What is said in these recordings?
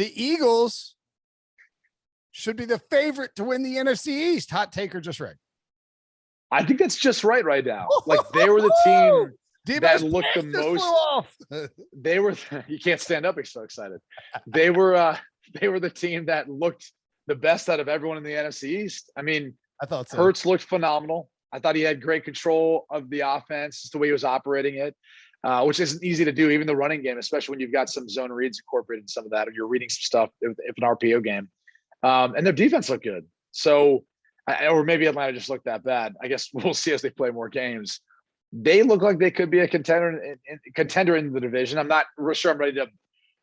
the Eagles should be the favorite to win the NFC East. Hot take or just right? I think that's just right now. Like they were the team that looked the most. They were. You can't stand up. You're so excited. They were the team that looked the best out of everyone in the NFC East. I mean, I thought so. Hurts looked phenomenal. I thought he had great control of the offense, just the way he was operating it, which isn't easy to do. Even the running game, especially when you've got some zone reads incorporated in some of that, or you're reading some stuff if an RPO game. And their defense looked good. So, or maybe Atlanta just looked that bad. I guess we'll see as they play more games. They look like they could be a contender in the division. I'm not sure I'm ready to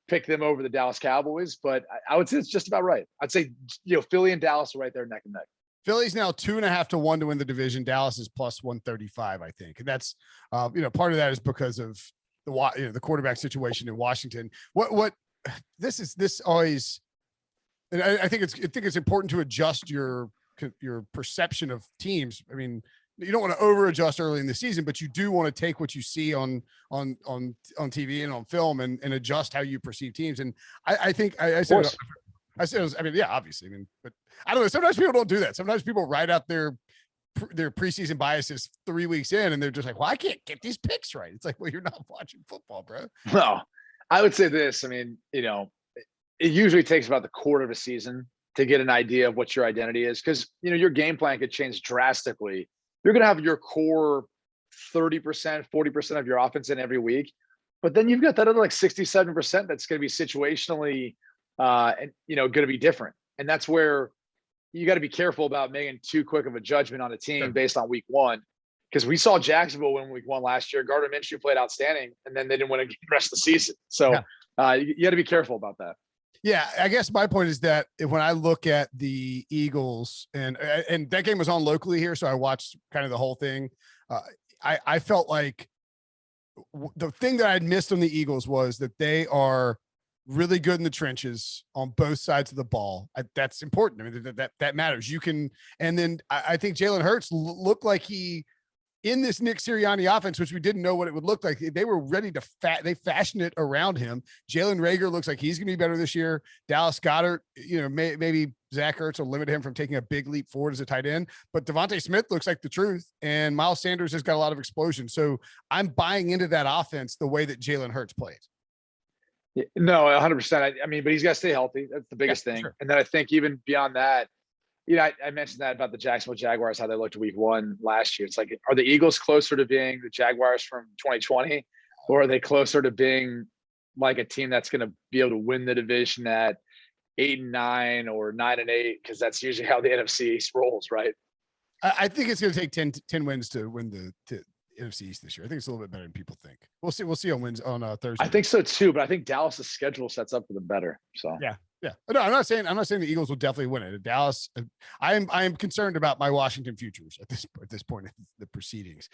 pick them over the Dallas Cowboys, but I would say it's just about right. I'd say, Philly and Dallas are right there neck and neck. Philly's now 2.5 to 1 to win the division. Dallas is plus 135, I think. And that's, part of that is because of the quarterback situation in Washington. This always, and I think it's important to adjust your perception of teams. I mean, you don't want to over adjust early in the season, but you do want to take what you see on TV and on film and adjust how you perceive teams. And I think I said, yeah, obviously. I mean, but I don't know. Sometimes people don't do that. Sometimes people write out their preseason biases 3 weeks in, and they're just like, "Well, I can't get these picks right." It's like, well, you're not watching football, bro. No, I would say this. I mean, it usually takes about the quarter of a season to get an idea of what your identity is, because your game plan could change drastically. You're going to have your core 30%, 40% of your offense in every week, but then you've got that other like 67% that's going to be situationally, and going to be different. And that's where you got to be careful about making too quick of a judgment on a team based on week one, because we saw Jacksonville win week one last year. Gardner Minshew played outstanding, and then they didn't win the rest of the season. So you got to be careful about that. Yeah, I guess my point is that when I look at the Eagles, and that game was on locally here, so I watched kind of the whole thing. I felt like the thing that I'd missed on the Eagles was that they are really good in the trenches on both sides of the ball. That's important. I mean, that matters. And then I think Jalen Hurts looked like he, in this Nick Sirianni offense, which we didn't know what it would look like, they were ready to they fashioned it around him. Jalen Reagor looks like he's going to be better this year. Dallas Goedert, maybe Zach Ertz will limit him from taking a big leap forward as a tight end, but Devonta Smith looks like the truth, and Miles Sanders has got a lot of explosion. So I'm buying into that offense the way that Jalen Hurts plays. No, 100%. I mean, but he's got to stay healthy. That's the biggest thing. Sure. And then I think even beyond that, I mentioned that about the Jacksonville Jaguars, how they looked week one last year. It's like, are the Eagles closer to being the Jaguars from 2020, or are they closer to being like a team that's going to be able to win the division at 8-9 or 9-8? Because that's usually how the NFC East rolls, right? I think it's going to take 10 wins to win the NFC East this year. I think it's a little bit better than people think. We'll see on wins on Thursday. I think so too, but I think Dallas' schedule sets up for them better. So yeah. No, I'm not saying the Eagles will definitely win it. Dallas, I am concerned about my Washington futures at this point in the proceedings.